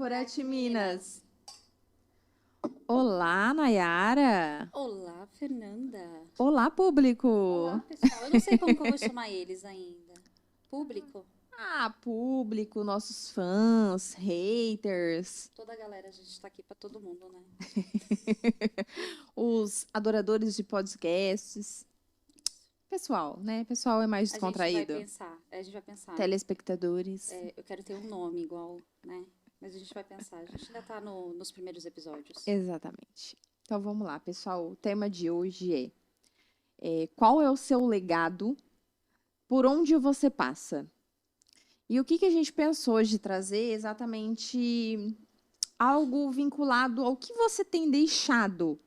Corporate Minas. Olá, Nayara. Olá, Fernanda. Olá, público. Olá, pessoal. Eu não sei como que eu vou chamar eles ainda. Público? Público, nossos fãs, haters. Toda a galera, a gente tá aqui pra todo mundo, né? Os adoradores de podcasts. Pessoal, né? Pessoal é mais descontraído. A gente vai pensar. Telespectadores. Eu quero ter um nome igual, né? Mas a gente vai pensar. A gente ainda tá nos primeiros episódios. Exatamente. Então vamos lá, pessoal. O tema de hoje é qual é o seu legado? Por onde você passa? E o que a gente pensou de trazer exatamente algo vinculado ao que você tem deixado,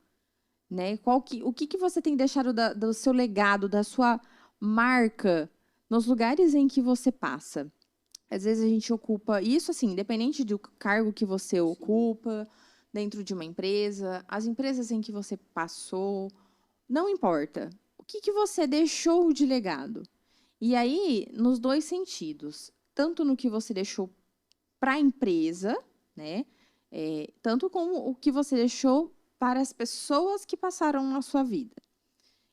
né? O que você tem deixado do seu legado, da sua marca nos lugares em que você passa? Às vezes a gente ocupa isso, assim, independente do cargo que você ocupa dentro de uma empresa, as empresas em que você passou, não importa. O que você deixou de legado? E aí, nos dois sentidos, tanto no que você deixou para a empresa, né? Tanto como o que você deixou para as pessoas que passaram na sua vida.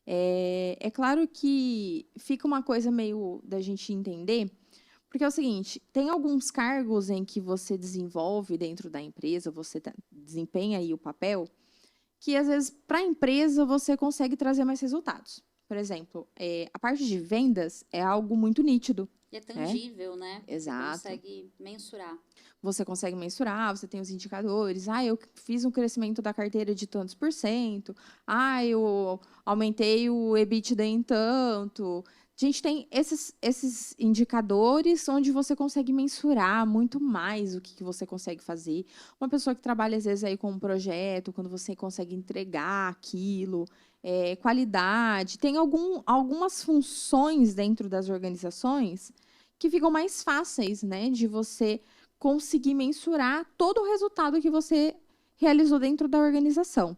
É claro que fica uma coisa meio da gente entender, porque é o seguinte, tem alguns cargos em que você desenvolve dentro da empresa, você desempenha aí o papel, que às vezes para a empresa você consegue trazer mais resultados. Por exemplo, a parte de vendas é algo muito nítido. E é tangível, né? Exato. Você consegue mensurar. Você consegue mensurar, você tem os indicadores. Eu fiz um crescimento da carteira de tantos %. Eu aumentei o EBITDA em tanto. A gente tem esses indicadores onde você consegue mensurar muito mais o que você consegue fazer. Uma pessoa que trabalha, às vezes, aí com um projeto, quando você consegue entregar aquilo, qualidade. Tem algumas funções dentro das organizações que ficam mais fáceis, né, de você conseguir mensurar todo o resultado que você realizou dentro da organização.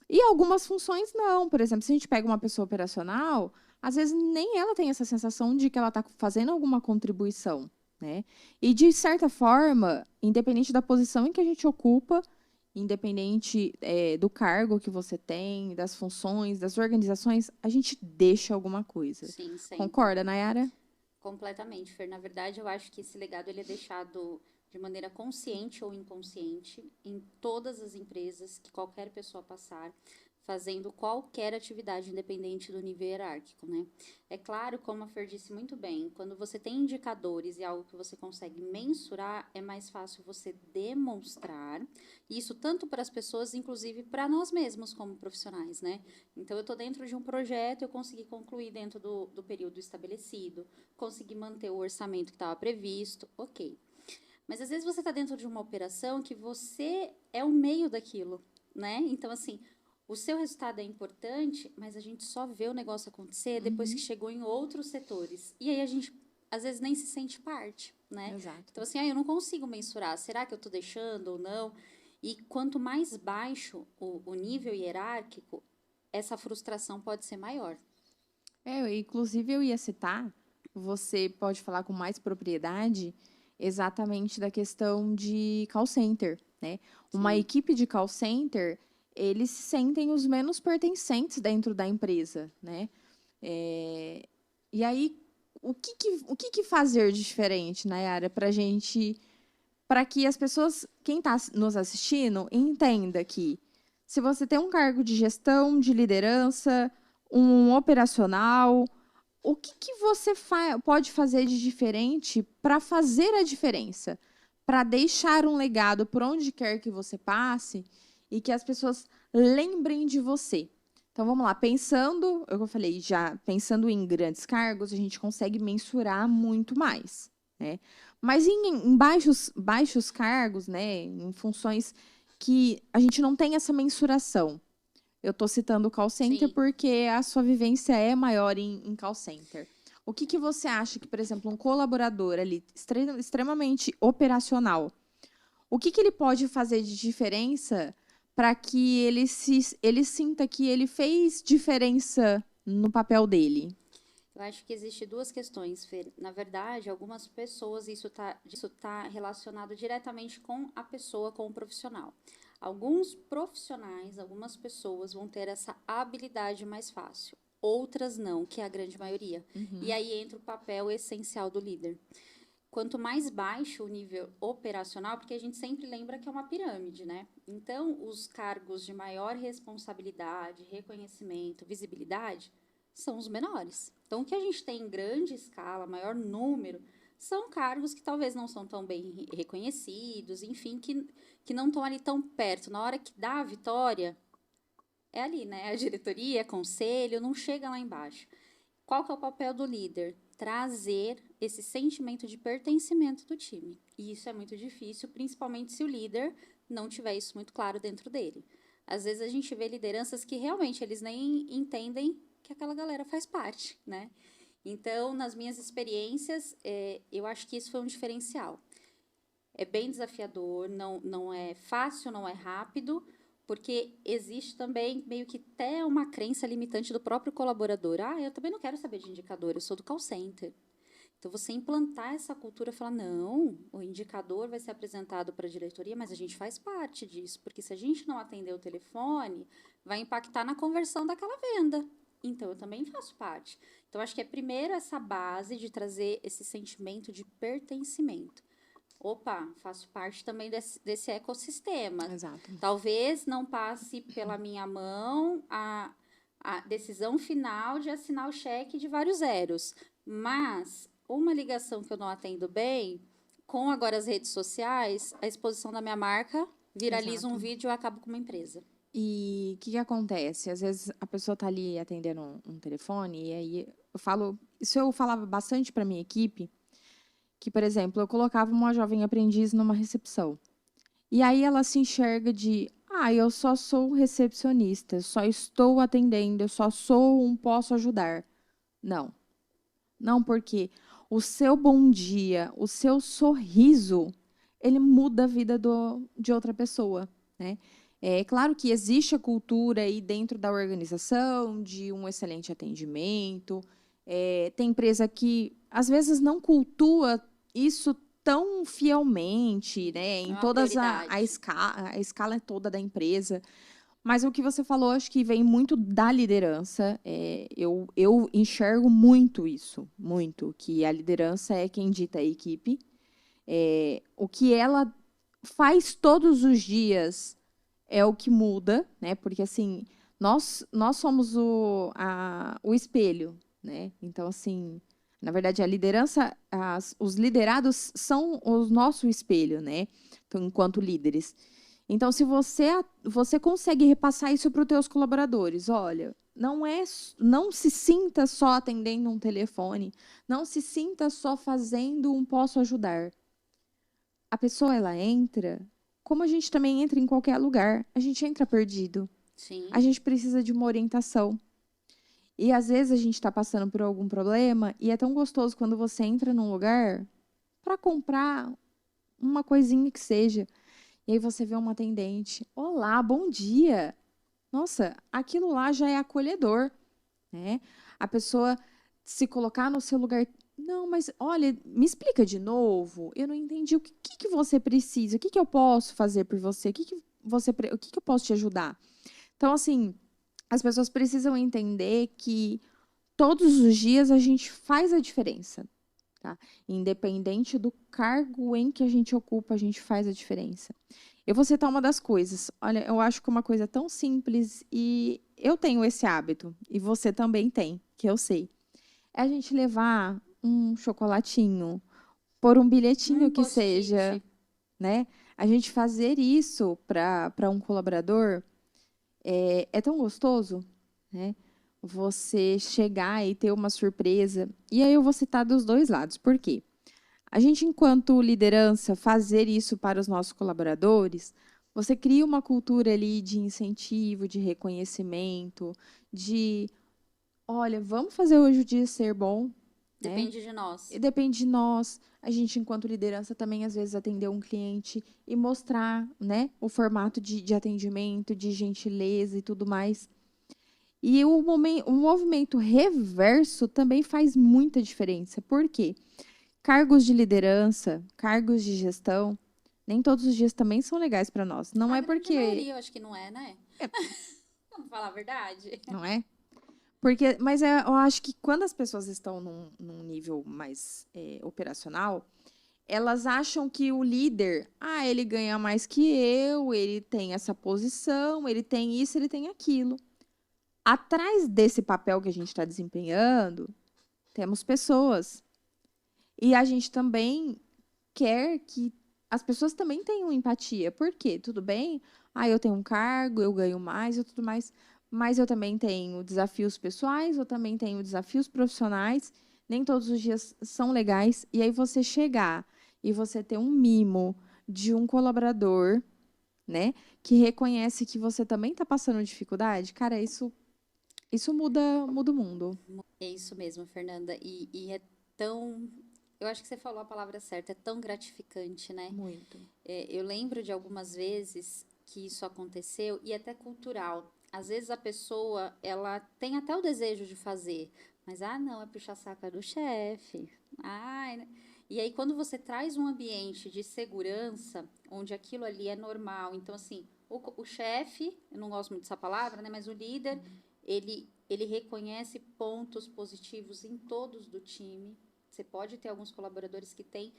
E algumas funções não. Por exemplo, se a gente pega uma pessoa operacional, às vezes nem ela tem essa sensação de que ela está fazendo alguma contribuição, né? E, de certa forma, independente da posição em que a gente ocupa, independente do cargo que você tem, das funções, das organizações, a gente deixa alguma coisa. Sim, sempre. Concorda, Nayara? Completamente, Fer. Na verdade, eu acho que esse legado ele é deixado de maneira consciente ou inconsciente em todas as empresas que qualquer pessoa passar, fazendo qualquer atividade independente do nível hierárquico, né? É claro, como a Fer disse muito bem, quando você tem indicadores e algo que você consegue mensurar, é mais fácil você demonstrar isso tanto para as pessoas, inclusive para nós mesmos como profissionais, né? Então, eu estou dentro de um projeto, eu consegui concluir dentro do período estabelecido, consegui manter o orçamento que estava previsto, ok. Mas, às vezes, você está dentro de uma operação que você é o meio daquilo, né? Então, assim, o seu resultado é importante, mas a gente só vê o negócio acontecer depois que chegou em outros setores. E aí, a gente, às vezes, nem se sente parte, né? Exato. Então, assim, eu não consigo mensurar. Será que eu estou deixando ou não? E quanto mais baixo o nível hierárquico, essa frustração pode ser maior. Inclusive, eu ia citar, você pode falar com mais propriedade, exatamente da questão de call center, né? Sim. Uma equipe de call center, eles se sentem os menos pertencentes dentro da empresa, né? E aí, o que fazer de diferente, Nayara, para que as pessoas, quem está nos assistindo, entenda que se você tem um cargo de gestão, de liderança, um operacional, o que você pode fazer de diferente para fazer a diferença? Para deixar um legado por onde quer que você passe e que as pessoas lembrem de você. Então, vamos lá. Eu falei, já pensando em grandes cargos, a gente consegue mensurar muito mais, né? Mas em baixos cargos, né, em funções que a gente não tem essa mensuração. Eu estou citando o call center porque a sua vivência é maior em call center. O que você acha que, por exemplo, um colaborador ali extremamente operacional, o que ele pode fazer de diferença para que ele sinta que ele fez diferença no papel dele? Eu acho que existe duas questões, Fer. Na verdade, algumas pessoas, isso tá relacionado diretamente com a pessoa, com o profissional. Alguns profissionais, algumas pessoas vão ter essa habilidade mais fácil, outras não, que é a grande maioria. E Uhum. aí entra o papel essencial do líder. Quanto mais baixo o nível operacional, porque a gente sempre lembra que é uma pirâmide, né? Então, os cargos de maior responsabilidade, reconhecimento, visibilidade, são os menores. Então, o que a gente tem em grande escala, maior número, são cargos que talvez não são tão bem reconhecidos, enfim, que não estão ali tão perto. Na hora que dá a vitória, é ali, né? A diretoria, conselho, não chega lá embaixo. Qual que é o papel do líder? Trazer esse sentimento de pertencimento do time. E isso é muito difícil, principalmente se o líder não tiver isso muito claro dentro dele. Às vezes a gente vê lideranças que realmente eles nem entendem que aquela galera faz parte, né? Então, nas minhas experiências, eu acho que isso foi um diferencial. É bem desafiador, não é fácil, não é rápido, porque existe também meio que até uma crença limitante do próprio colaborador. Ah, eu também não quero saber de indicador, eu sou do call center. Então, você implantar essa cultura, falar, não, o indicador vai ser apresentado para a diretoria, mas a gente faz parte disso, porque se a gente não atender o telefone, vai impactar na conversão daquela venda. Então, eu também faço parte. Então, acho que é primeiro essa base de trazer esse sentimento de pertencimento. Opa, faço parte também desse ecossistema. Exato. Talvez não passe pela minha mão a decisão final de assinar o cheque de vários zeros, mas uma ligação que eu não atendo bem, com agora as redes sociais, a exposição da minha marca viraliza um Exato. vídeo e eu acabo com uma empresa. E o que acontece? Às vezes a pessoa tá ali atendendo um telefone e aí isso eu falava bastante para minha equipe, que, por exemplo, eu colocava uma jovem aprendiz numa recepção. E aí ela se enxerga eu só sou recepcionista, só estou atendendo, eu só sou um posso ajudar. Não. Não, porque o seu bom dia, o seu sorriso, ele muda a vida de outra pessoa, né? É claro que existe a cultura aí dentro da organização de um excelente atendimento. Tem empresa que, às vezes, não cultua isso tão fielmente, né? É Em uma todas prioridade. a escala toda da empresa. Mas o que você falou, acho que vem muito da liderança. Eu enxergo muito isso, muito, que a liderança é quem dita a equipe. O que ela faz todos os dias é o que muda, né? Porque, assim, nós somos o espelho, né? Então, assim, na verdade, a liderança, os liderados são o nosso espelho, né? Então, enquanto líderes. Então, se você consegue repassar isso para os teus colaboradores, olha, não se sinta só atendendo um telefone, não se sinta só fazendo um posso ajudar. A pessoa ela entra, como a gente também entra em qualquer lugar, a gente entra perdido. A Sim, gente precisa de uma orientação. E às vezes a gente está passando por algum problema e é tão gostoso quando você entra num lugar para comprar uma coisinha que seja. E aí você vê uma atendente. Olá, bom dia. Nossa, aquilo lá já é acolhedor, né? A pessoa se colocar no seu lugar. Não, mas olha, me explica de novo. Eu não entendi o que você precisa. O que eu posso fazer por você? O que eu posso te ajudar? Então, assim, as pessoas precisam entender que todos os dias a gente faz a diferença, tá? Independente do cargo em que a gente ocupa, a gente faz a diferença. Eu vou citar uma das coisas. Olha, eu acho que uma coisa tão simples e eu tenho esse hábito e você também tem, que eu sei. É a gente levar um chocolatinho, por um bilhetinho um que seja, post-it. né? A gente fazer isso para um colaborador é tão gostoso, né? Você chegar e ter uma surpresa. E aí eu vou citar dos dois lados. Por quê? A gente, enquanto liderança, fazer isso para os nossos colaboradores, você cria uma cultura ali de incentivo, de reconhecimento, de, olha, vamos fazer hoje o dia ser bom, né? Depende de E nós. depende de nós. A gente, enquanto liderança, também às vezes atender um cliente e mostrar, né, o formato de atendimento, de gentileza e tudo mais. E o movimento reverso também faz muita diferença. Por quê? Cargos de liderança, cargos de gestão, nem todos os dias também são legais para nós. Não A é grande porque, maioria eu acho que não é, né? é, Vamos falar a verdade. não é? Porque, mas eu acho que quando as pessoas estão num nível mais operacional, elas acham que o líder, ele ganha mais que eu, ele tem essa posição, ele tem isso, ele tem aquilo. Atrás desse papel que a gente está desempenhando, temos pessoas. E a gente também quer que as pessoas também tenham empatia. Por quê? Tudo bem? Eu tenho um cargo, eu ganho mais e tudo mais. Mas eu também tenho desafios pessoais, eu também tenho desafios profissionais. Nem todos os dias são legais. E aí você chegar e você ter um mimo de um colaborador, né, que reconhece que você também está passando dificuldade, cara, isso muda o mundo. É isso mesmo, Fernanda. E é tão. Eu acho que você falou a palavra certa, é tão gratificante, né? Muito. Eu lembro de algumas vezes que isso aconteceu e até cultural. Às vezes a pessoa, ela tem até o desejo de fazer, mas não, é puxar saco do chefe. Né? E aí quando você traz um ambiente de segurança, onde aquilo ali é normal, então assim, o chefe, eu não gosto muito dessa palavra, né, mas o líder, ele reconhece pontos positivos em todos do time. Você pode ter alguns colaboradores que têm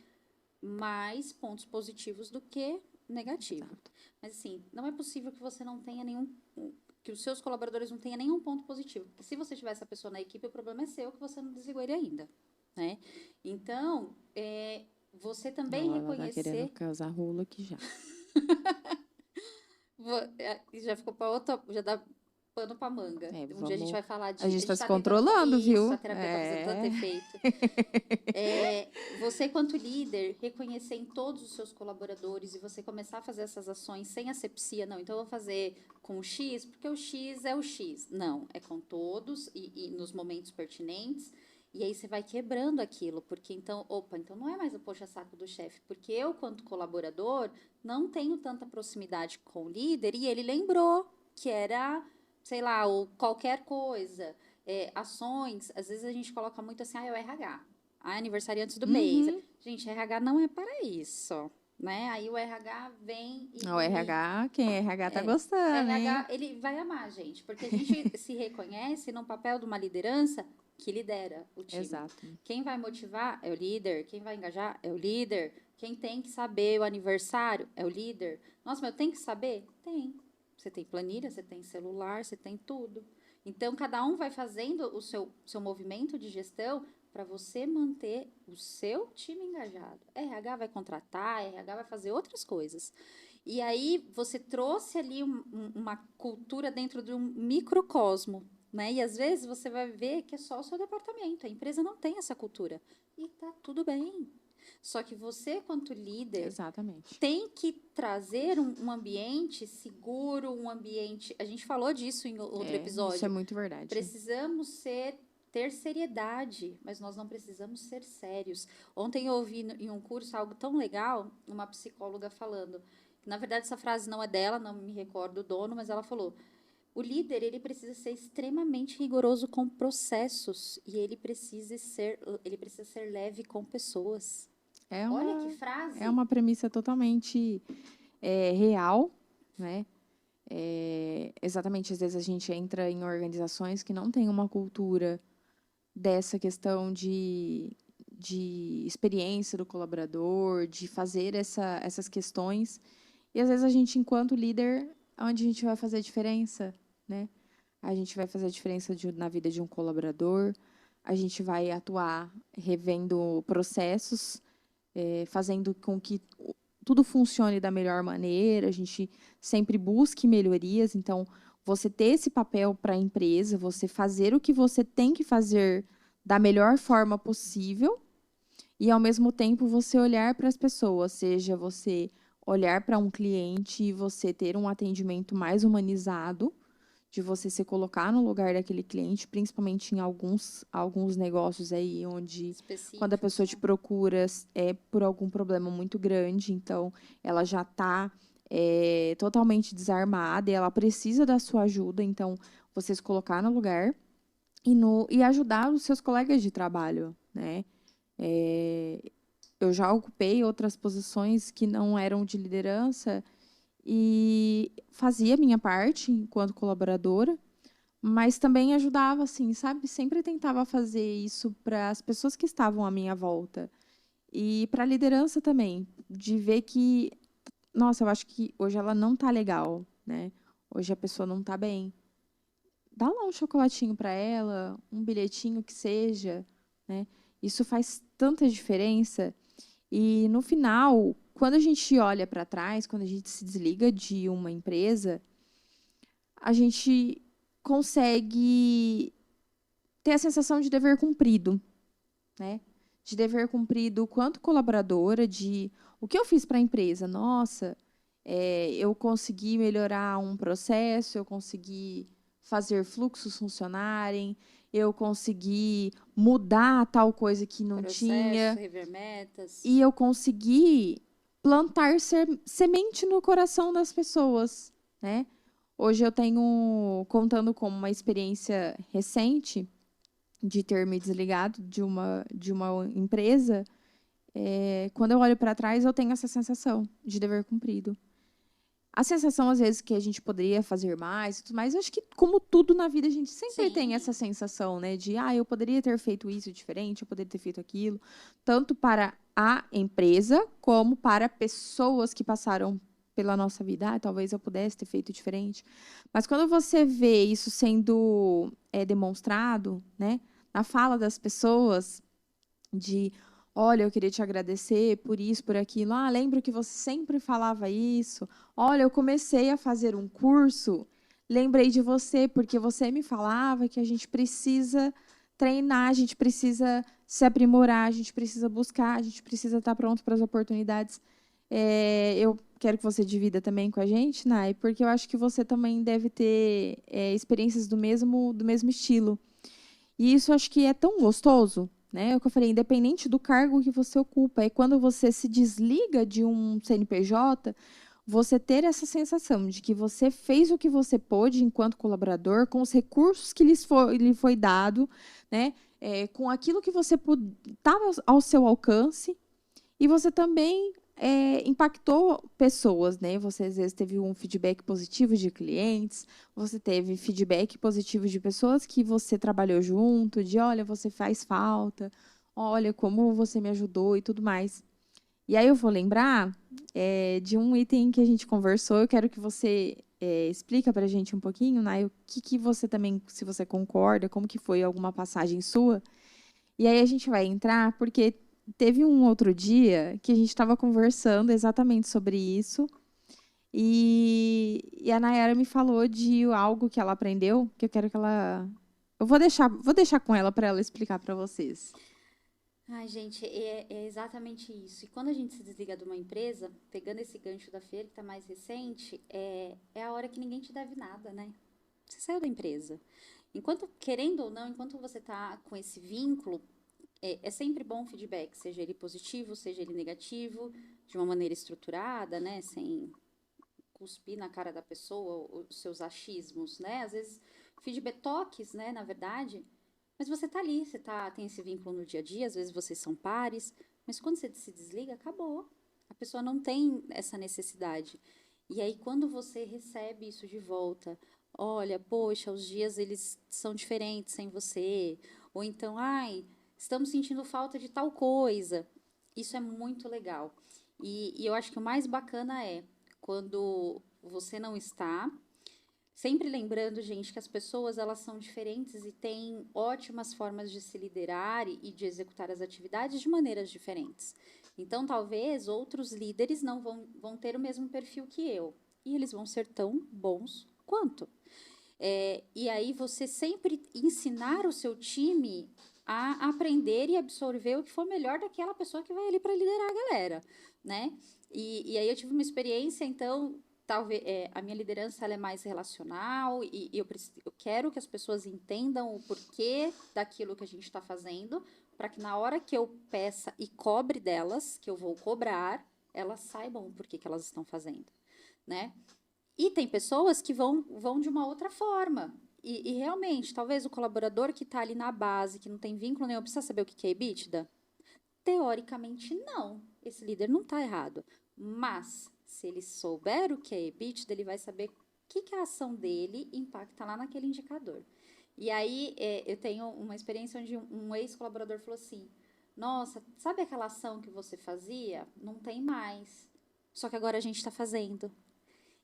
mais pontos positivos do que negativo. Exato. Mas assim, não é possível que você não tenha nenhum, que os seus colaboradores não tenham nenhum ponto positivo. Porque se você tiver essa pessoa na equipe, o problema é seu, que você não desligou ele ainda, né? Então, você também Ela tá querendo reconhecer, casar rolo aqui já. já ficou para outra, já dá pano para manga. Um dia a gente Vamos. vai falar A de, gente a tá gente se tá tentando, controlando, isso, a viu? terapia tá fazendo tanto efeito. Você, quanto líder, reconhecer em todos os seus colaboradores e você começar a fazer essas ações sem asepsia, não, então eu vou fazer com o X, porque o X é o X. Não, é com todos e nos momentos pertinentes. E aí você vai quebrando aquilo, porque então, então não é mais o puxa-saco do chefe, porque eu, quanto colaborador, não tenho tanta proximidade com o líder e ele lembrou que era, sei lá, ou qualquer coisa. Ações, às vezes a gente coloca muito assim, é o RH. Aniversariantes do mês. Uhum. Gente, RH não é para isso, né? Aí o RH vem O RH, quem é RH tá é, gostando, hein? RH, ele vai amar a gente, porque a gente se reconhece no papel de uma liderança que lidera o time. Exato. Quem vai motivar é o líder, quem vai engajar é o líder, quem tem que saber o aniversário é o líder. Nossa, mas eu tenho que saber? Tem. Você tem planilha, você tem celular, você tem tudo. Então, cada um vai fazendo o seu movimento de gestão para você manter o seu time engajado. RH vai contratar, RH vai fazer outras coisas. E aí você trouxe ali uma cultura dentro de um microcosmo, né? E às vezes você vai ver que é só o seu departamento, a empresa não tem essa cultura. E tá tudo bem. Só que você, quanto líder, Exatamente. tem que trazer um ambiente seguro, um ambiente. A gente falou disso em outro Isso é episódio. muito verdade. Precisamos ter seriedade, mas nós não precisamos ser sérios. Ontem eu ouvi em um curso algo tão legal, uma psicóloga falando. Na verdade, essa frase não é dela, não me recordo o dono, mas ela falou: o líder ele precisa ser extremamente rigoroso com processos e ele precisa ser leve com pessoas. É Olha que uma, é frase! uma premissa totalmente real, né? Exatamente, às vezes a gente entra em organizações que não tem uma cultura dessa questão de experiência do colaborador, de fazer essas questões. E às vezes a gente, enquanto líder, onde a gente vai fazer a diferença, né? A gente vai fazer a diferença na vida de um colaborador, a gente vai atuar revendo processos, fazendo com que tudo funcione da melhor maneira, a gente sempre busque melhorias. Então, você ter esse papel para a empresa, você fazer o que você tem que fazer da melhor forma possível e, ao mesmo tempo, você olhar para as pessoas, seja você olhar para um cliente e você ter um atendimento mais humanizado, de você se colocar no lugar daquele cliente, principalmente em alguns negócios aí onde quando a pessoa Específicos, te né? procura é por algum problema muito grande, então ela já está totalmente desarmada e ela precisa da sua ajuda, então você se colocar no lugar e ajudar os seus colegas de trabalho, né? É, eu já ocupei outras posições que não eram de liderança e fazia a minha parte enquanto colaboradora, mas também ajudava, assim, sabe? Sempre tentava fazer isso para as pessoas que estavam à minha volta. E para a liderança também, de ver que, nossa, eu acho que hoje ela não tá legal, né? Hoje a pessoa não tá bem. Dá lá um chocolatinho para ela, um bilhetinho que seja, né? Isso faz tanta diferença. E no final, quando a gente olha para trás, quando a gente se desliga de uma empresa, a gente consegue ter a sensação de dever cumprido, né? De dever cumprido quanto colaboradora, de o que eu fiz para a empresa. Nossa, eu consegui melhorar um processo, eu consegui fazer fluxos funcionarem, eu consegui mudar tal coisa que não Processo, tinha, rever metas. e eu consegui plantar semente no coração das pessoas, né? Hoje eu tenho, contando como uma experiência recente, de ter me desligado de uma empresa, quando eu olho para trás, eu tenho essa sensação de dever cumprido. A sensação, às vezes, que a gente poderia fazer mais, e tudo mais, eu acho que, como tudo na vida, a gente sempre tem essa Sim, sensação, né? De, eu poderia ter feito isso diferente, eu poderia ter feito aquilo. Tanto para a empresa, como para pessoas que passaram pela nossa vida. Talvez eu pudesse ter feito diferente. Mas quando você vê isso sendo demonstrado, né? Na fala das pessoas, de, olha, eu queria te agradecer por isso, por aquilo. Lembro que você sempre falava isso. Olha, eu comecei a fazer um curso, lembrei de você, porque você me falava que a gente precisa treinar, a gente precisa se aprimorar, a gente precisa buscar, a gente precisa estar pronto para as oportunidades. Eu quero que você divida também com a gente, Nai, porque eu acho que você também deve ter experiências do mesmo estilo. E isso acho que é tão gostoso, né? É o que eu falei, independente do cargo que você ocupa. É quando você se desliga de um CNPJ, você ter essa sensação de que você fez o que você pôde enquanto colaborador, com os recursos que lhe foi dado, né? Com aquilo que você estava ao seu alcance, e você também impactou pessoas, né? Você às vezes teve um feedback positivo de clientes, você teve feedback positivo de pessoas que você trabalhou junto, de olha, você faz falta, olha como você me ajudou e tudo mais. E aí eu vou lembrar de um item que a gente conversou, eu quero que você explica para a gente um pouquinho, né? O que você também, se você concorda, como que foi alguma passagem sua, e aí a gente vai entrar, porque teve um outro dia que a gente estava conversando exatamente sobre isso, e a Nayara me falou de algo que ela aprendeu, que eu quero que ela. Eu vou deixar com ela para ela explicar para vocês. ai, gente, é exatamente isso. E quando a gente se desliga de uma empresa, pegando esse gancho da Fer, que está mais recente, é a hora que ninguém te deve nada, né? Você saiu da empresa. Enquanto, querendo ou não, enquanto você está com esse vínculo, é sempre bom o feedback, seja ele positivo, seja ele negativo, de uma maneira estruturada, né? Sem cuspir na cara da pessoa os seus achismos, né? Às vezes, feedback toques, né? Na verdade, mas você tá ali, tem esse vínculo no dia a dia, às vezes vocês são pares, mas quando você se desliga, acabou. A pessoa não tem essa necessidade. E aí, quando você recebe isso de volta, olha, poxa, os dias eles são diferentes sem você, ou então, ai, estamos sentindo falta de tal coisa. Isso é muito legal. E eu acho que o mais bacana é quando você não está. Sempre lembrando, gente, que as pessoas elas são diferentes e têm ótimas formas de se liderar e de executar as atividades de maneiras diferentes. Então, talvez outros líderes não vão ter o mesmo perfil que eu. E eles vão ser tão bons quanto. E aí você sempre ensinar o seu time a aprender e absorver o que for melhor daquela pessoa que vai ali para liderar a galera, né? E aí eu tive uma experiência, então, talvez a minha liderança ela é mais relacional e eu quero que as pessoas entendam o porquê daquilo que a gente está fazendo, para que na hora que eu peça e cobre delas, que eu vou cobrar, elas saibam o porquê que elas estão fazendo. né? E tem pessoas que vão de uma outra forma. E realmente, talvez o colaborador que está ali na base, que não tem vínculo nenhum, precisa saber o que é EBITDA? Teoricamente, não. Esse líder não está errado. Mas, se ele souber o que é EBITDA, ele vai saber o que a ação dele impacta lá naquele indicador. E aí, eu tenho uma experiência onde um ex-colaborador falou assim, nossa, sabe aquela ação que você fazia? Não tem mais. Só que agora a gente está fazendo.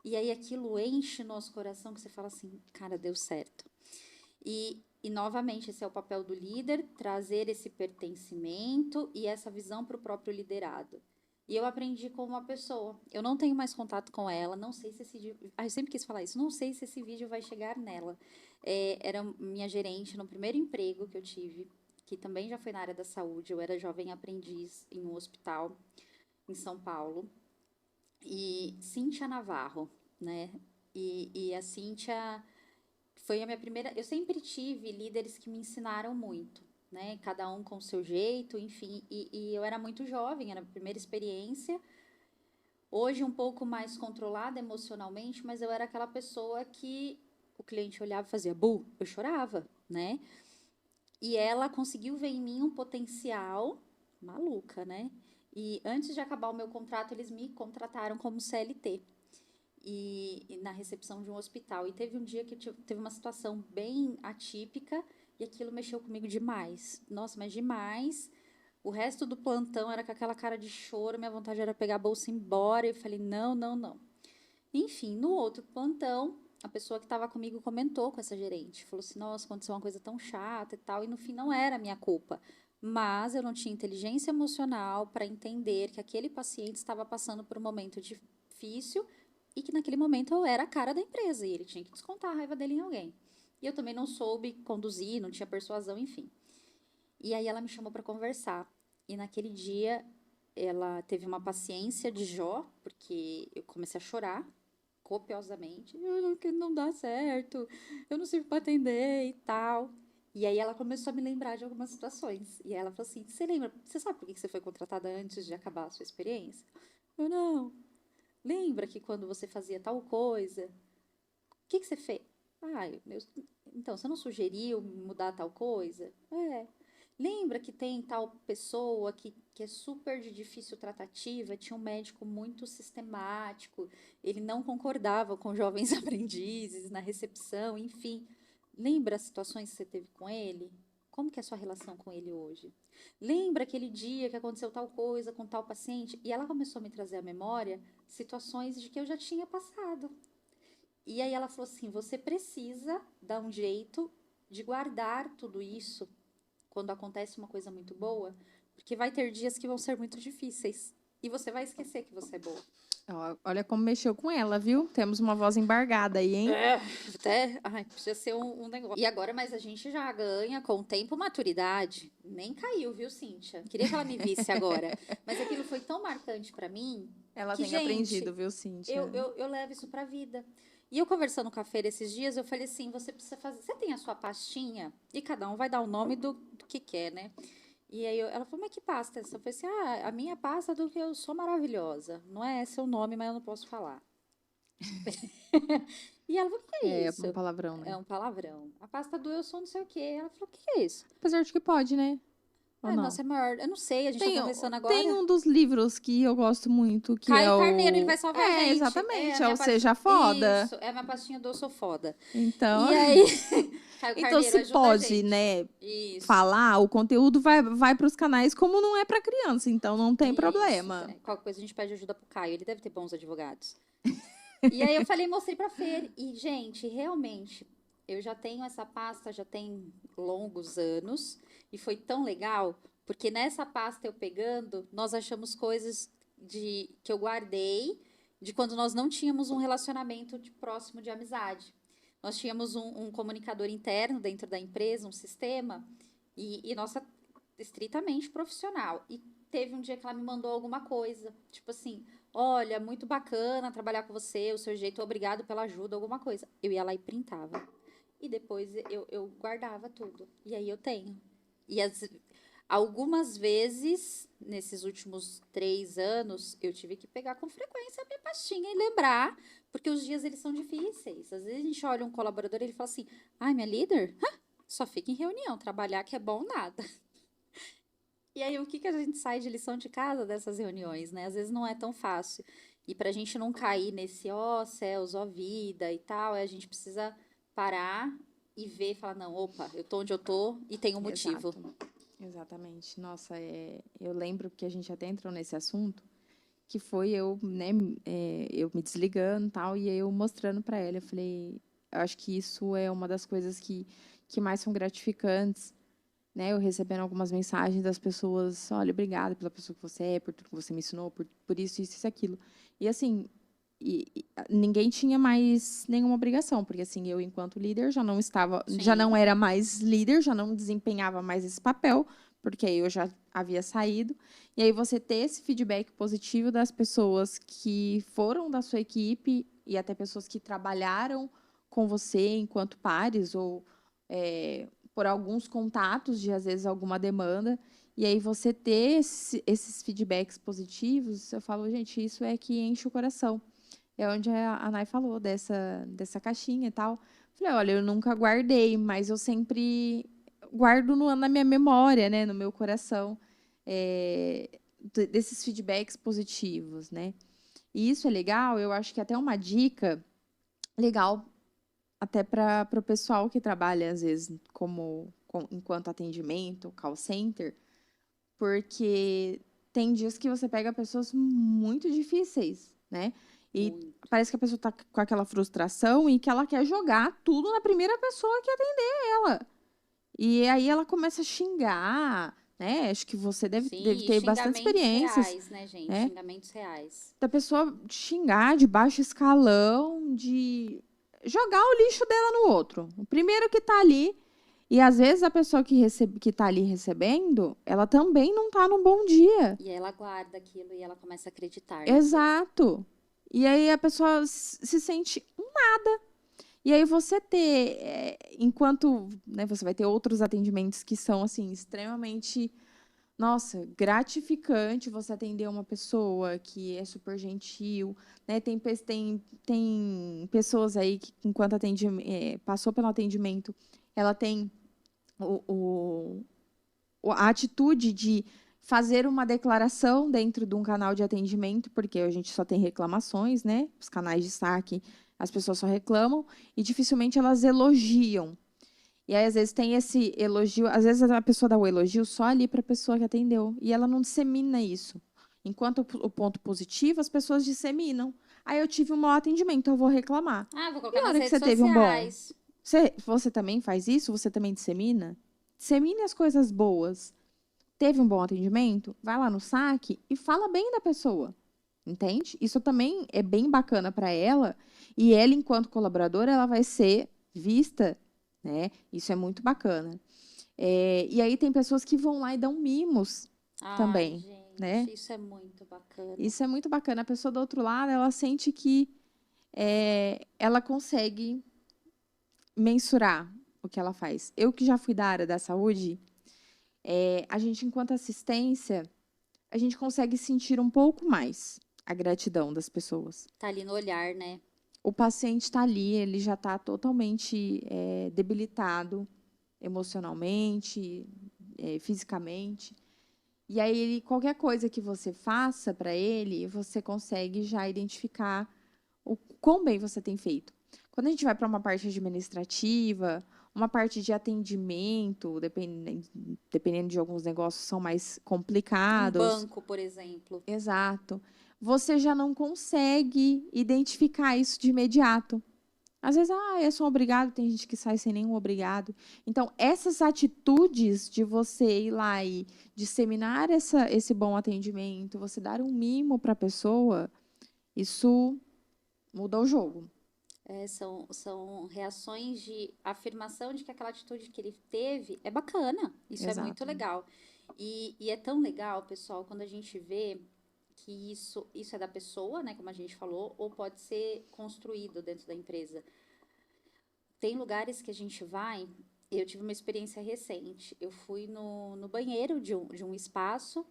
E aí aquilo enche nosso coração que você fala assim, cara, deu certo. E novamente, esse é o papel do líder, trazer esse pertencimento e essa visão para o próprio liderado. E eu aprendi com uma pessoa. Eu não tenho mais contato com ela, não sei se esse vídeo... eu sempre quis falar isso, não sei se esse vídeo vai chegar nela. Era minha gerente no primeiro emprego que eu tive, que também já foi na área da saúde. Eu era jovem aprendiz em um hospital em São Paulo. E Cíntia Navarro, né? E a Cíntia foi a minha primeira. Eu sempre tive líderes que me ensinaram muito, né? Cada um com o seu jeito, enfim. E eu era muito jovem, era a primeira experiência. Hoje, um pouco mais controlada emocionalmente, mas eu era aquela pessoa que o cliente olhava e fazia bu, eu chorava, né? E ela conseguiu ver em mim um potencial maluca, né? E antes de acabar o meu contrato, eles me contrataram como CLT e na recepção de um hospital. E teve um dia que teve uma situação bem atípica e aquilo mexeu comigo demais. Nossa, mas demais. O resto do plantão era com aquela cara de choro, minha vontade era pegar a bolsa e ir embora. E eu falei, não, não, não. Enfim, no outro plantão, a pessoa que estava comigo comentou com essa gerente. Falou assim, nossa, aconteceu uma coisa tão chata e tal. E no fim não era minha culpa. Mas eu não tinha inteligência emocional para entender que aquele paciente estava passando por um momento difícil e que naquele momento eu era a cara da empresa e ele tinha que descontar a raiva dele em alguém. E eu também não soube conduzir, não tinha persuasão, enfim. E aí ela me chamou para conversar. E naquele dia ela teve uma paciência de Jó, porque eu comecei a chorar copiosamente. Que não dá certo, eu não sirvo para atender e tal. E aí ela começou a me lembrar de algumas situações. E ela falou assim: você lembra, você sabe por que você foi contratada antes de acabar a sua experiência? Eu não. Lembra que quando você fazia tal coisa, o que você fez? Ah, então, você não sugeriu mudar tal coisa? É. Lembra que tem tal pessoa que é super de difícil tratativa? Tinha um médico muito sistemático, ele não concordava com jovens aprendizes na recepção, enfim. Lembra as situações que você teve com ele? Como que é a sua relação com ele hoje? Lembra aquele dia que aconteceu tal coisa com tal paciente? E ela começou a me trazer à memória situações de que eu já tinha passado. E aí ela falou assim: você precisa dar um jeito de guardar tudo isso quando acontece uma coisa muito boa, porque vai ter dias que vão ser muito difíceis. E você vai esquecer que você é boa. Olha como mexeu com ela, viu? Temos uma voz embargada aí, hein? Até, precisa ser um negócio. E agora, mas a gente já ganha com o tempo maturidade. Nem caiu, viu, Cíntia? Queria que ela me visse agora. Mas aquilo foi tão marcante para mim Ela que, tem aprendido, viu, Cíntia? eu levo isso pra vida. E eu conversando com a Feira esses dias, eu falei assim, você precisa fazer... Você tem a sua pastinha? E cada um vai dar o nome do que quer, né? E aí ela falou, mas que pasta é essa? Eu falei assim, a minha pasta do que eu sou maravilhosa. Não é esse o nome, mas eu não posso falar. E ela falou, o que é É isso? um palavrão, né? É um palavrão. A pasta do eu sou não sei o quê. Ela falou, o que é isso? Apesar de que pode, né? Ou Ah, não? nossa, é maior. Eu não sei, a gente tá conversando Tem agora. um dos livros que eu gosto muito, que é Caio Carneiro, ele o... vai salvar a gente. Exatamente, A é minha o Seja pastinha. Foda. Isso, é a minha pastinha do eu sou foda. Então, E aí, Caio então Carneiro se ajuda a pode, gente. né, Isso, falar, o conteúdo vai para os canais como não é para criança, então não tem isso. problema. Qualquer coisa a gente pede ajuda pro Caio, ele deve ter bons advogados. E aí eu falei, mostrei pra Fer. E, gente, realmente, eu já tenho essa pasta, já tem longos anos. E foi tão legal, porque nessa pasta eu pegando, nós achamos coisas que eu guardei de quando nós não tínhamos um relacionamento próximo de amizade. Nós tínhamos um comunicador interno dentro da empresa, um sistema, e nossa, estritamente profissional. E teve um dia que ela me mandou alguma coisa, tipo assim, olha, muito bacana trabalhar com você, o seu jeito, obrigado pela ajuda, alguma coisa. Eu ia lá e printava. E depois eu guardava tudo. E aí eu tenho. E Algumas vezes, nesses últimos 3 anos, eu tive que pegar com frequência a minha pastinha e lembrar, porque os dias eles são difíceis. Às vezes a gente olha um colaborador e ele fala assim: ai, minha líder, só fica em reunião, trabalhar que é bom nada. E aí, o que que a gente sai de lição de casa dessas reuniões, né? Às vezes não é tão fácil. E para a gente não cair nesse ó céus, ó vida e tal, a gente precisa parar e ver e falar: não, opa, eu tô onde eu tô e tem um motivo. Exato. Exatamente. Nossa, eu lembro que a gente até entrou nesse assunto, que foi eu, né, eu me desligando e tal, e aí eu mostrando para ela. Eu falei, eu acho que isso é uma das coisas que mais são gratificantes, né? Eu recebendo algumas mensagens das pessoas, olha, obrigada pela pessoa que você é, por tudo que você me ensinou, por isso e aquilo. E assim, ninguém tinha mais nenhuma obrigação, porque assim, eu enquanto líder já não Sim. era mais líder, já não desempenhava mais esse papel, porque aí eu já havia saído. E aí você ter esse feedback positivo das pessoas que foram da sua equipe e até pessoas que trabalharam com você enquanto pares ou por alguns contatos de às vezes alguma demanda. E aí você ter esses feedbacks positivos, eu falo, gente, isso é que enche o coração. É onde a Nai falou dessa caixinha e tal. Falei, olha, eu nunca guardei, mas eu sempre guardo na minha memória, né, no meu coração, desses feedbacks positivos, né? E isso é legal, eu acho que até uma dica legal até para o pessoal que trabalha, às vezes, enquanto atendimento, call center, porque tem dias que você pega pessoas muito difíceis, né? E Muito. parece que a pessoa tá com aquela frustração e que ela quer jogar tudo na primeira pessoa que atender ela. E aí ela começa a xingar, né? Acho que você deve Sim, e ter bastante xingamentos experiências, reais, né, gente? né? Xingamentos reais. Da pessoa xingar de baixo escalão, de jogar o lixo dela no outro. O primeiro que tá ali. E às vezes a pessoa que tá ali recebendo, ela também não tá num bom dia. E ela guarda aquilo e ela começa a acreditar naquilo. Exato. E aí a pessoa se sente nada. E aí você ter, enquanto, né, você vai ter outros atendimentos que são assim extremamente, nossa, gratificante você atender uma pessoa que é super gentil, né? Tem pessoas aí que enquanto passou pelo atendimento, ela tem o, a atitude de fazer uma declaração dentro de um canal de atendimento, porque a gente só tem reclamações, né? Os canais de saque, as pessoas só reclamam e dificilmente elas elogiam. E aí, às vezes, tem esse elogio, às vezes a pessoa dá o elogio só ali para a pessoa que atendeu, e ela não dissemina isso. Enquanto o ponto positivo, as pessoas disseminam. Aí eu tive um mau atendimento, eu vou reclamar. Ah, vou colocar E a nas hora que redes você teve um bom? sociais. Você também faz isso? Você também dissemina? Dissemine as coisas boas. Teve um bom atendimento? Vai lá no saque e fala bem da pessoa. Entende? Isso também é bem bacana para ela. E ela, enquanto colaboradora, ela vai ser vista, né? Isso é muito bacana. E aí tem pessoas que vão lá e dão mimos Ai, também, né? gente, isso é muito bacana. Isso é muito bacana. A pessoa do outro lado, ela sente que ela consegue mensurar o que ela faz. Eu que já fui da área da saúde, a gente, enquanto assistência, a gente consegue sentir um pouco mais a gratidão das pessoas. Tá ali no olhar, né? O paciente está ali, ele já está totalmente debilitado emocionalmente, fisicamente. E aí, qualquer coisa que você faça para ele, você consegue já identificar o quão bem você tem feito. Quando a gente vai para uma parte administrativa, uma parte de atendimento, dependendo de alguns negócios são mais Um complicados. banco, por exemplo. Exato. Você já não consegue identificar isso de imediato. Às vezes, é só um obrigado, tem gente que sai sem nenhum obrigado. Então, essas atitudes de você ir lá e disseminar esse bom atendimento, você dar um mimo para a pessoa, isso muda o jogo. São reações de afirmação de que aquela atitude que ele teve é bacana. Isso é muito Exato. legal. E é tão legal, pessoal, quando a gente vê que isso é da pessoa, né, como a gente falou, ou pode ser construído dentro da empresa. Tem lugares que a gente vai Eu tive uma experiência recente. Eu fui no banheiro de um espaço,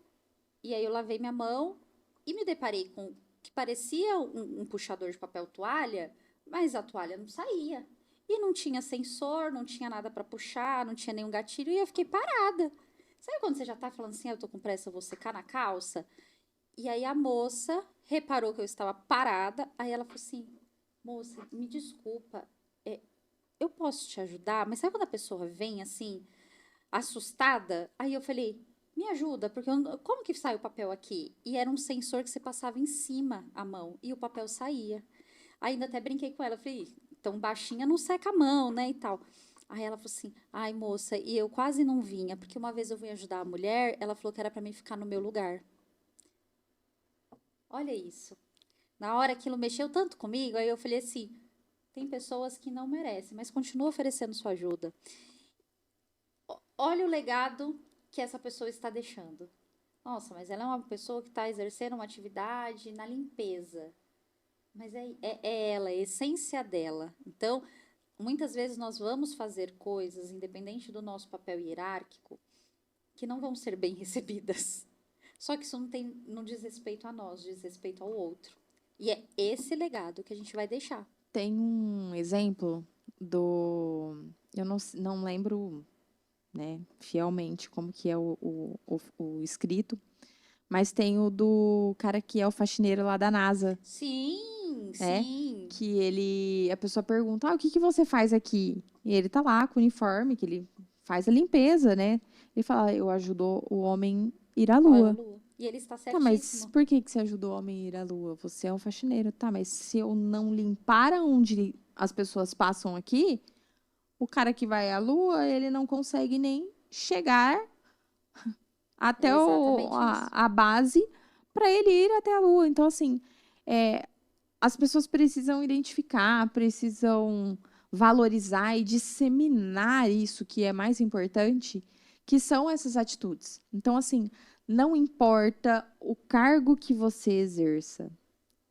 e aí eu lavei minha mão e me deparei com o que parecia um puxador de papel toalha, mas a toalha não saía. E não tinha sensor, não tinha nada para puxar, não tinha nenhum gatilho, e eu fiquei parada. Sabe quando você já tá falando assim, eu tô com pressa, eu vou secar na calça? E aí a moça reparou que eu estava parada, aí ela falou assim, moça, me desculpa, é, eu posso te ajudar? Mas sabe quando a pessoa vem assim, assustada? Aí eu falei, me ajuda, porque como que sai o papel aqui? E era um sensor que você passava em cima a mão e o papel saía. Ainda até brinquei com ela, falei, então baixinha não seca a mão, né, e tal. Aí ela falou assim, ai moça, e eu quase não vinha, porque uma vez eu fui ajudar a mulher, ela falou que era para mim ficar no meu lugar. Olha isso. Na hora aquilo mexeu tanto comigo, aí eu falei assim, tem pessoas que não merecem, mas continua oferecendo sua ajuda. Olha o legado que essa pessoa está deixando. Nossa, mas ela é uma pessoa que está exercendo uma atividade na limpeza. Mas é ela, é a essência dela. Então, muitas vezes nós vamos fazer coisas, independente do nosso papel hierárquico, que não vão ser bem recebidas. Só que isso não diz respeito a nós, diz respeito ao outro. E é esse legado que a gente vai deixar. Tem um exemplo do. Eu não lembro, né, fielmente como que é o escrito, mas tem o do cara que é o faxineiro lá da NASA, Sim, né? sim. Que a pessoa pergunta, o que que você faz aqui? E ele tá lá com o uniforme, que ele faz a limpeza, né? Ele fala, eu ajudo o homem a ir à Olha, Lua. Lu. E ele está Tá, mas certíssimo. por que que você ajudou o homem a ir à Lua? Você é um faxineiro. Tá, mas se eu não limpar onde as pessoas passam aqui, o cara que vai à Lua, ele não consegue nem chegar É até exatamente isso. a base para ele ir até a Lua. Então, assim, é, as pessoas precisam identificar, precisam valorizar e disseminar isso que é mais importante, que são essas atitudes. Então, assim, não importa o cargo que você exerça,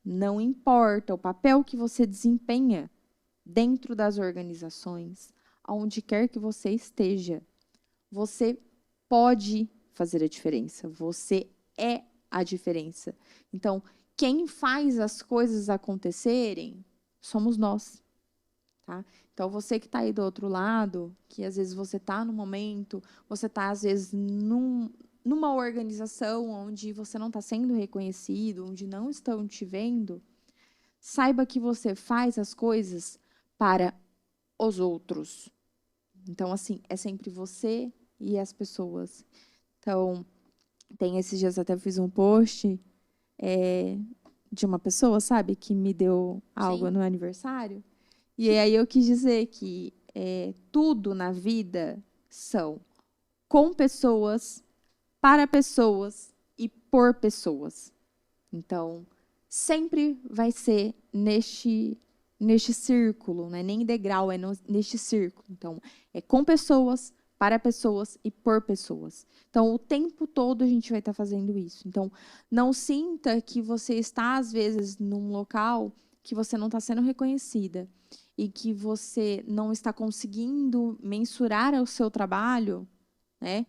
não importa o papel que você desempenha dentro das organizações, aonde quer que você esteja, você pode fazer a diferença. Você é a diferença. Então, quem faz as coisas acontecerem somos nós, tá? Então, você que está aí do outro lado, que às vezes você está no momento, você está às vezes numa organização onde você não está sendo reconhecido, onde não estão te vendo, saiba que você faz as coisas para os outros. Então, assim, é sempre você e as pessoas. Então, tem esses dias até fiz um post de uma pessoa, sabe, que me deu algo Sim. no aniversário. E aí eu quis dizer que tudo na vida são com pessoas, para pessoas e por pessoas. Então, sempre vai ser neste círculo, né? Nem degrau, é neste círculo. Então, é com pessoas, para pessoas e por pessoas. Então, o tempo todo a gente vai estar fazendo isso. Então, não sinta que você está, às vezes, num local que você não está sendo reconhecida e que você não está conseguindo mensurar o seu trabalho, né?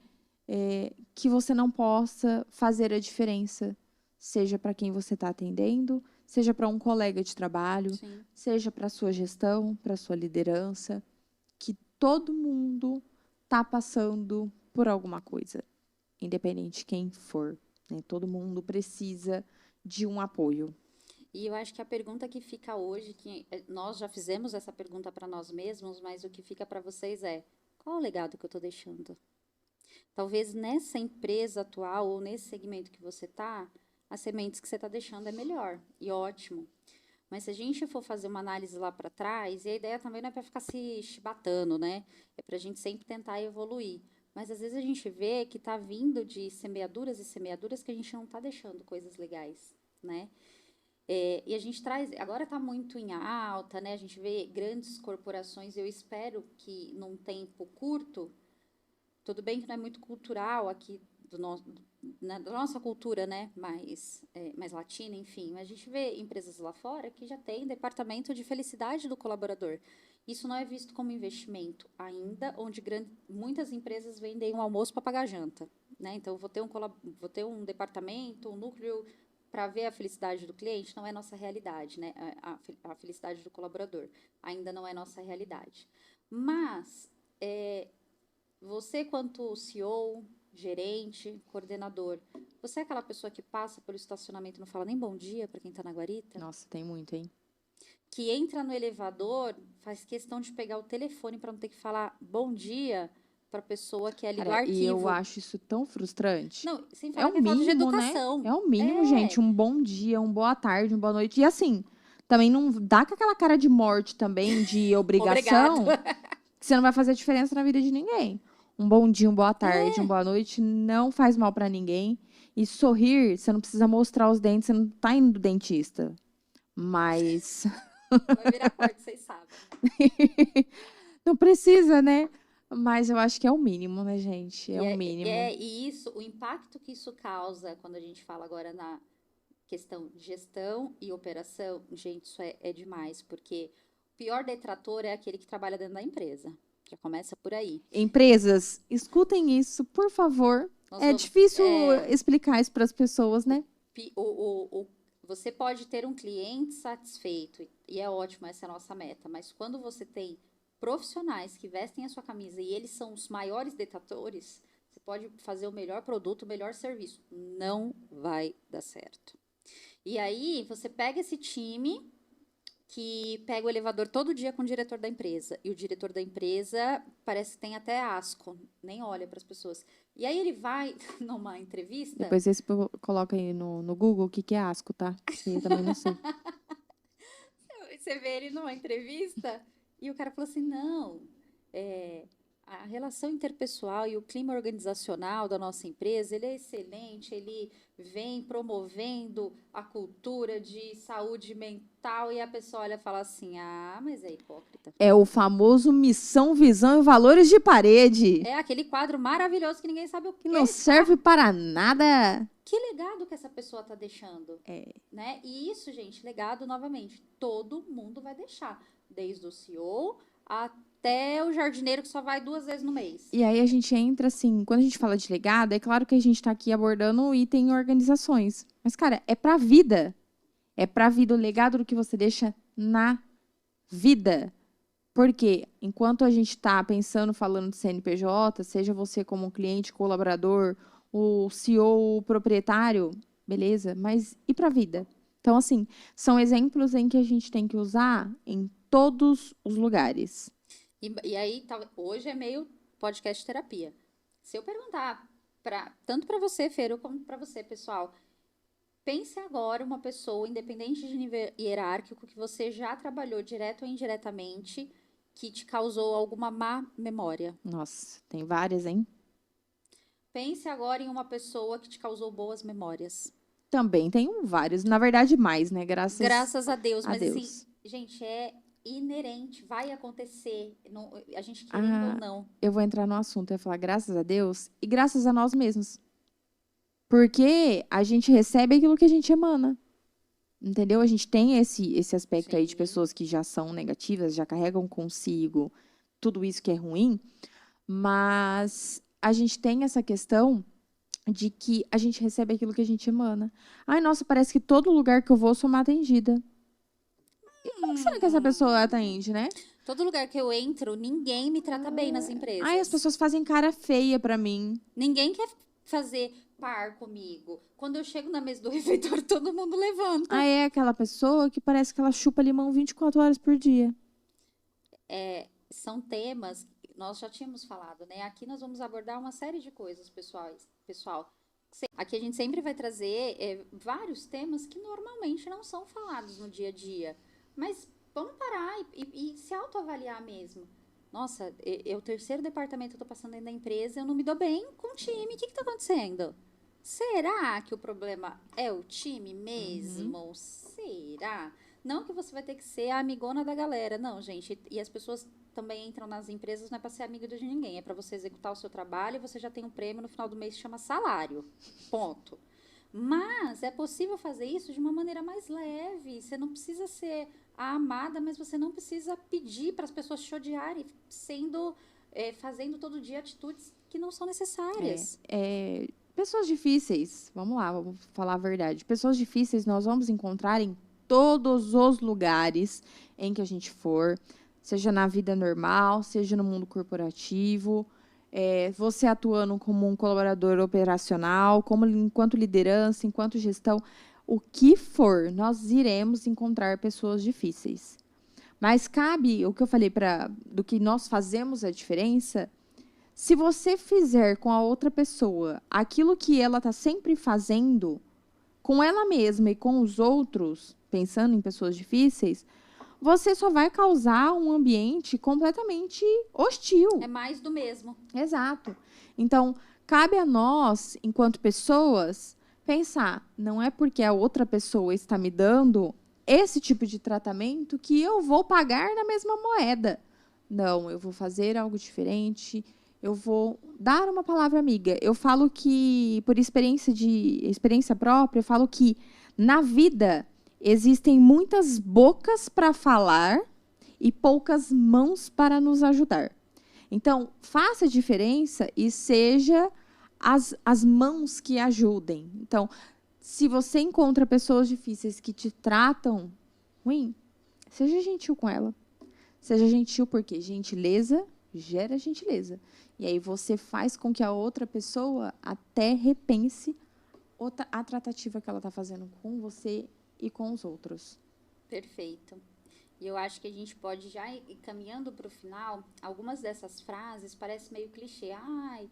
Que você não possa fazer a diferença, seja para quem você está atendendo, seja para um colega de trabalho, Sim. seja para a sua gestão, para a sua liderança, que todo mundo está passando por alguma coisa, independente de quem for, né? Todo mundo precisa de um apoio. E eu acho que a pergunta que fica hoje, que nós já fizemos essa pergunta para nós mesmos, mas o que fica para vocês é: qual o legado que eu estou deixando? Talvez nessa empresa atual ou nesse segmento que você está, as sementes que você está deixando é melhor e ótimo. Mas se a gente for fazer uma análise lá para trás, e a ideia também não é para ficar se chibatando, né? É para a gente sempre tentar evoluir. Mas às vezes a gente vê que está vindo de semeaduras e semeaduras que a gente não está deixando coisas legais, né? E a gente traz, agora está muito em alta, né? A gente vê grandes corporações, e eu espero que num tempo curto, tudo bem que não é muito cultural aqui da nossa cultura, né, mais latina, enfim, a gente vê empresas lá fora que já tem departamento de felicidade do colaborador. Isso não é visto como investimento ainda, onde muitas empresas vendem um almoço para pagar janta, né? Então, vou ter um departamento, um núcleo para ver a felicidade do cliente, não é nossa realidade, né? A felicidade do colaborador ainda não é nossa realidade. Mas, você, quanto CEO, gerente, coordenador, você é aquela pessoa que passa pelo estacionamento e não fala nem bom dia para quem está na guarita? Nossa, tem muito, hein? Que entra no elevador, faz questão de pegar o telefone para não ter que falar bom dia para a pessoa que é ali do Cara, e eu arquivo. acho isso tão frustrante. Não, sem É falar o que é falta de mínimo, né? educação. É o mínimo, gente. Um bom dia, uma boa tarde, uma boa noite. E assim, também não dá com aquela cara de morte também, de Obrigado. obrigação, que você não vai fazer diferença na vida de ninguém. Um bom dia, uma boa tarde, uma boa noite não faz mal pra ninguém. E sorrir, você não precisa mostrar os dentes, você não tá indo do dentista. Mas Vai virar corte, vocês sabem. não precisa, né? Mas eu acho que é o mínimo, né, gente? É o mínimo. E isso, o impacto que isso causa, quando a gente fala agora na questão de gestão e operação, gente, isso é demais, porque o pior detrator é aquele que trabalha dentro da empresa. Já começa por aí. Empresas, escutem isso, por favor. Difícil explicar isso para as pessoas, né? Você pode ter um cliente satisfeito, e é ótimo, essa é a nossa meta, mas quando você tem profissionais que vestem a sua camisa e eles são os maiores detratores, você pode fazer o melhor produto, o melhor serviço. Não vai dar certo. E aí, você pega esse time que pega o elevador todo dia com o diretor da empresa. E o diretor da empresa parece que tem até asco, nem olha para as pessoas. E aí ele vai numa entrevista. Depois vocês colocam aí no Google o que é asco, tá? Eu também não sei. Você vê ele numa entrevista e o cara falou assim: não, a relação interpessoal e o clima organizacional da nossa empresa, ele é excelente, ele vem promovendo a cultura de saúde mental e a pessoa olha e fala assim, mas é hipócrita. É o famoso missão, visão e valores de parede. É aquele quadro maravilhoso que ninguém sabe o que não serve para nada. Que legado que essa pessoa está deixando, né? E isso, gente, legado, novamente, todo mundo vai deixar, desde o CEO até o jardineiro que só vai 2 vezes no mês. E aí a gente entra assim, quando a gente fala de legado, é claro que a gente está aqui abordando o item organizações. Mas, cara, é pra vida. É pra vida o legado do que você deixa na vida. Porque enquanto a gente está pensando, falando de CNPJ, seja você como cliente, colaborador, o CEO, o proprietário, beleza, mas e para a vida? Então, assim, são exemplos em que a gente tem que usar em todos os lugares. E aí, hoje é meio podcast terapia. Se eu perguntar, tanto para você, Fero, como para você, pessoal, pense agora uma pessoa, independente de nível hierárquico, que você já trabalhou direto ou indiretamente, que te causou alguma má memória. Nossa, tem várias, hein? Pense agora em uma pessoa que te causou boas memórias. Também tem vários, na verdade mais, né? Graças a Deus. Mas assim, gente, é inerente, vai acontecer, a gente querendo ou não. Eu vou entrar no assunto, eu ia falar graças a Deus e graças a nós mesmos. Porque a gente recebe aquilo que a gente emana. Entendeu? A gente tem esse aspecto aí de pessoas que já são negativas, já carregam consigo tudo isso que é ruim, mas a gente tem essa questão de que a gente recebe aquilo que a gente emana. Ai, nossa, parece que todo lugar que eu vou sou mal atendida. E como que será que essa pessoa atende, né? Todo lugar que eu entro, ninguém me trata bem nas empresas. Ai, as pessoas fazem cara feia pra mim. Ninguém quer fazer par comigo. Quando eu chego na mesa do refeitório, todo mundo levanta. Ah, é aquela pessoa que parece que ela chupa limão 24 horas por dia. São temas, nós já tínhamos falado, né? Aqui nós vamos abordar uma série de coisas, pessoal. Aqui a gente sempre vai trazer vários temas que normalmente não são falados no dia a dia. Mas vamos parar e se autoavaliar mesmo. Nossa, é o terceiro departamento que eu tô passando dentro da empresa, eu não me dou bem com o time. O que tá acontecendo? Será que o problema é o time mesmo? Será? Não que você vai ter que ser a amigona da galera, não, gente. E as pessoas também entram nas empresas, não é para ser amigo de ninguém, é para você executar o seu trabalho e você já tem um prêmio no final do mês que chama salário. Ponto. Mas é possível fazer isso de uma maneira mais leve. Você não precisa ser a amada, mas você não precisa pedir para as pessoas te odiarem, fazendo todo dia atitudes que não são necessárias. Pessoas difíceis, vamos lá, vamos falar a verdade. Pessoas difíceis nós vamos encontrar em todos os lugares em que a gente for, seja na vida normal, seja no mundo corporativo, você atuando como um colaborador operacional, como enquanto liderança, enquanto gestão, o que for, nós iremos encontrar pessoas difíceis. Mas cabe o que eu falei do que nós fazemos a diferença. Se você fizer com a outra pessoa aquilo que ela está sempre fazendo, com ela mesma e com os outros, pensando em pessoas difíceis, você só vai causar um ambiente completamente hostil. É mais do mesmo. Exato. Então, cabe a nós, enquanto pessoas, pensar, não é porque a outra pessoa está me dando esse tipo de tratamento que eu vou pagar na mesma moeda. Não, eu vou fazer algo diferente, eu vou dar uma palavra amiga. Eu falo que, por experiência própria, eu falo que na vida existem muitas bocas para falar e poucas mãos para nos ajudar. Então, faça a diferença e seja as mãos que ajudem. Então, se você encontra pessoas difíceis que te tratam ruim, seja gentil com ela. Seja gentil porque gentileza gera gentileza. E aí você faz com que a outra pessoa até repense a tratativa que ela está fazendo com você e com os outros. Perfeito. E eu acho que a gente pode já ir caminhando para o final. Algumas dessas frases parecem meio clichê. Ai,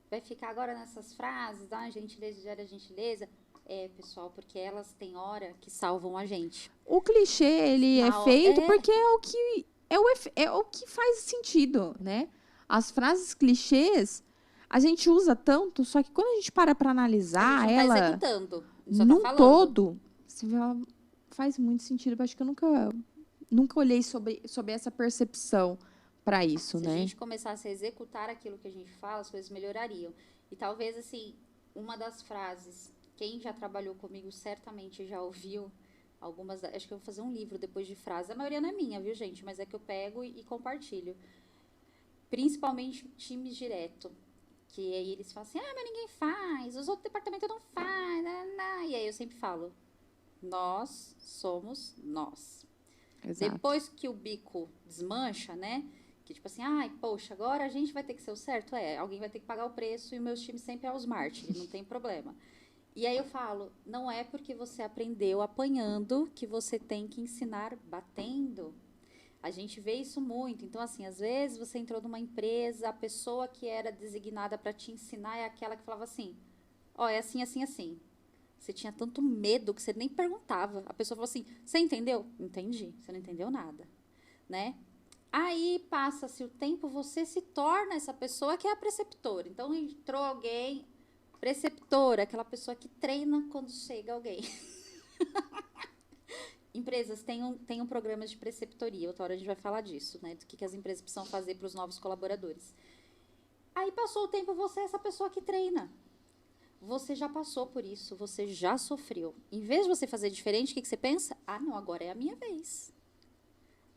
vai ficar agora nessas frases, gentileza gera gentileza. Pessoal, porque elas têm hora que salvam a gente. O clichê, ele é feito porque é o que faz sentido, né? As frases clichês, a gente usa tanto, só que quando a gente para analisar a gente ela... Tá executando. Num todo, faz muito sentido. Eu acho que eu nunca olhei sobre essa percepção para isso, né? Se a gente começasse a executar aquilo que a gente fala, as coisas melhorariam. E talvez, assim, uma das frases, quem já trabalhou comigo certamente já ouviu algumas... Acho que eu vou fazer um livro depois de frases. A maioria não é minha, viu, gente? Mas é que eu pego e compartilho. Principalmente times direto. Que aí eles falam assim, mas ninguém faz, os outros departamentos não fazem. E aí eu sempre falo, nós somos nós. Exato. Depois que o bico desmancha, né? Que tipo assim, poxa, agora a gente vai ter que ser o certo. Alguém vai ter que pagar o preço e o meu time sempre é o smart, não tem problema. E aí eu falo, não é porque você aprendeu apanhando que você tem que ensinar batendo. A gente vê isso muito. Então, assim, às vezes você entrou numa empresa, a pessoa que era designada para te ensinar é aquela que falava assim, é assim, assim, assim. Você tinha tanto medo que você nem perguntava. A pessoa falou assim, você entendeu? Entendi. Você não entendeu nada, né? Aí, passa-se o tempo, você se torna essa pessoa que é a preceptora. Então, entrou alguém, preceptora, aquela pessoa que treina quando chega alguém. Empresas tenham programas de preceptoria. Outra hora a gente vai falar disso, né? Do que as empresas precisam fazer para os novos colaboradores. Aí passou o tempo, você é essa pessoa que treina. Você já passou por isso, você já sofreu. Em vez de você fazer diferente, o que você pensa? Não, agora é a minha vez.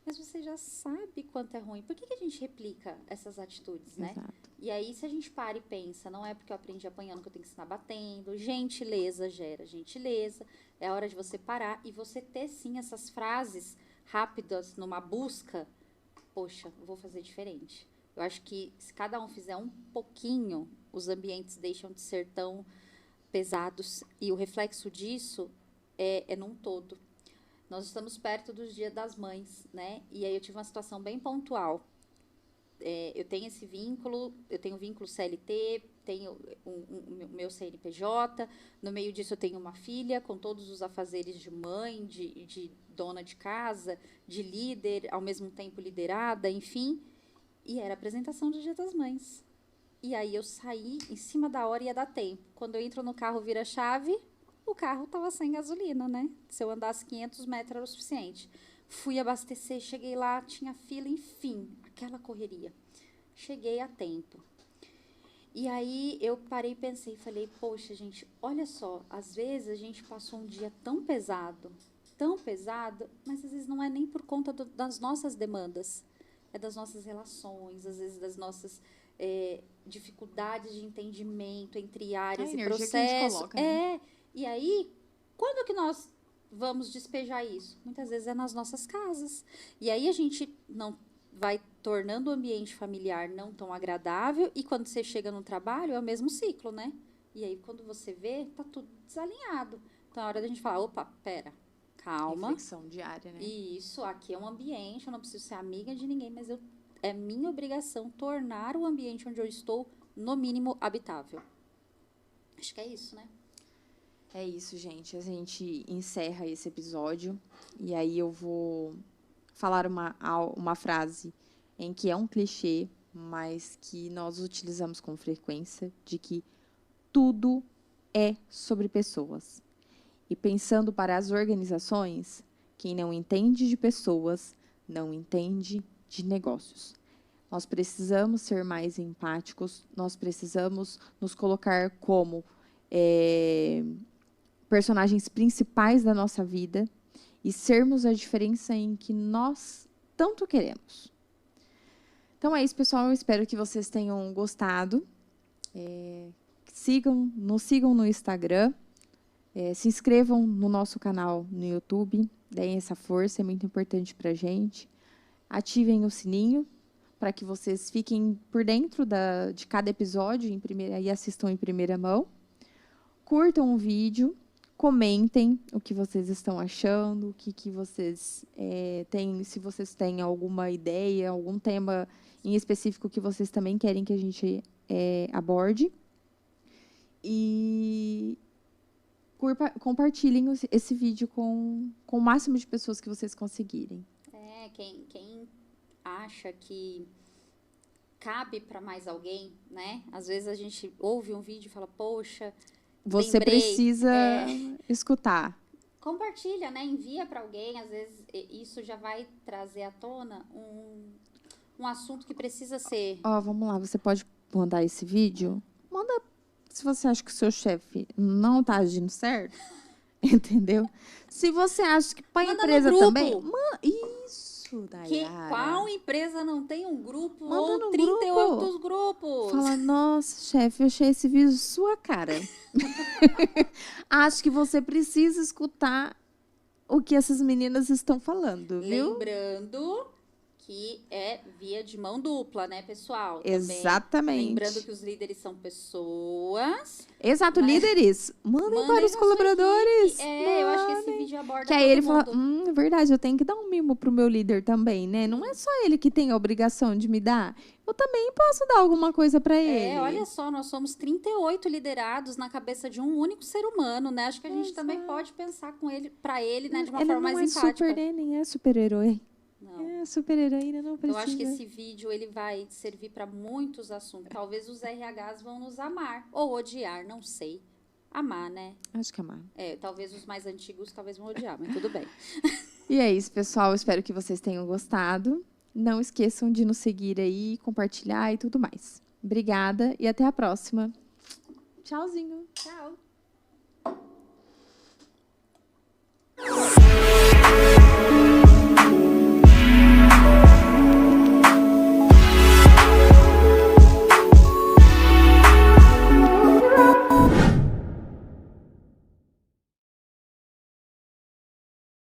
Mas você já sabe quanto é ruim. Por que a gente replica essas atitudes, né? Exato. E aí, se a gente para e pensa, não é porque eu aprendi apanhando que eu tenho que ensinar batendo. Gentileza gera gentileza. É hora de você parar e você ter, sim, essas frases rápidas numa busca. Poxa, vou fazer diferente. Eu acho que se cada um fizer um pouquinho, os ambientes deixam de ser tão pesados. E o reflexo disso é num todo. Nós estamos perto dos Dias das Mães, né? E aí eu tive uma situação bem pontual. Eu tenho esse vínculo, eu tenho vínculo CLT, tenho o meu CNPJ, no meio disso eu tenho uma filha com todos os afazeres de mãe, de dona de casa, de líder, ao mesmo tempo liderada, enfim. E era a apresentação do Dia das Mães. E aí eu saí em cima da hora e ia dar tempo. Quando eu entro no carro, vira a chave, o carro estava sem gasolina, né? Se eu andasse 500 metros era o suficiente. Fui abastecer, cheguei lá, tinha fila, enfim, aquela correria. Cheguei a tempo. E aí eu parei e pensei, falei, poxa, gente, olha só, às vezes a gente passou um dia tão pesado, mas às vezes não é nem por conta das nossas demandas, é das nossas relações, às vezes das nossas dificuldades de entendimento entre áreas e processos. Que a gente coloca, né? E aí, quando que nós vamos despejar isso? Muitas vezes é nas nossas casas. E aí a gente não vai tornando o ambiente familiar não tão agradável, e quando você chega no trabalho é o mesmo ciclo, né? E aí quando você vê, tá tudo desalinhado. Então é hora da gente falar, opa, pera, calma. Reflexão diária, né? Isso, aqui é um ambiente, eu não preciso ser amiga de ninguém, mas é minha obrigação tornar o ambiente onde eu estou, no mínimo, habitável. Acho que é isso, né? É isso, gente. A gente encerra esse episódio, e aí eu vou falar uma frase em que é um clichê, mas que nós utilizamos com frequência, de que tudo é sobre pessoas. E pensando para as organizações, quem não entende de pessoas, não entende de negócios. Nós precisamos ser mais empáticos, nós precisamos nos colocar como personagens principais da nossa vida, e sermos a diferença em que nós tanto queremos. Então é isso, pessoal. Eu espero que vocês tenham gostado. Nos sigam no Instagram. Se inscrevam no nosso canal no YouTube. Deem essa força, é muito importante para a gente. Ativem o sininho para que vocês fiquem por dentro de cada episódio e assistam em primeira mão. Curtam o vídeo. Comentem o que vocês estão achando, o que vocês têm, se vocês têm alguma ideia, algum tema em específico que vocês também querem que a gente aborde. E compartilhem esse vídeo com o máximo de pessoas que vocês conseguirem. Quem acha que cabe para mais alguém, né? Às vezes a gente ouve um vídeo e fala, poxa... Você precisa escutar. Compartilha, né? Envia para alguém. Às vezes isso já vai trazer à tona um assunto que precisa ser... Vamos lá. Você pode mandar esse vídeo? Manda se você acha que o seu chefe não está agindo certo. Entendeu? Se você acha que para a empresa também... Isso, Dayara. Qual empresa não tem um grupo Manda ou 38 grupos? Fala, nossa, chefe, eu achei esse vídeo sua cara. Acho que você precisa escutar o que essas meninas estão falando, viu? Lembrando que é via de mão dupla, né, pessoal? Exatamente. Também, lembrando que os líderes são pessoas. Exato, líderes. Mandem para os colaboradores. Eu acho que esse vídeo aborda que aí ele fala, é verdade, eu tenho que dar um mimo pro meu líder também, né? Não é só ele que tem a obrigação de me dar. Eu também posso dar alguma coisa para ele. Olha só, nós somos 38 liderados na cabeça de um único ser humano, né? Acho que a gente também pode pensar para ele, né, de uma forma mais empática. Ele nem é super-herói. Não. É super-heroína, não precisa. Eu acho que esse vídeo ele vai servir para muitos assuntos. Talvez os RHs vão nos amar ou odiar, não sei. Amar, né? Acho que amar. Talvez os mais antigos talvez vão odiar, mas tudo bem. E é isso, pessoal. Espero que vocês tenham gostado. Não esqueçam de nos seguir aí, compartilhar e tudo mais. Obrigada e até a próxima. Tchauzinho. Tchau.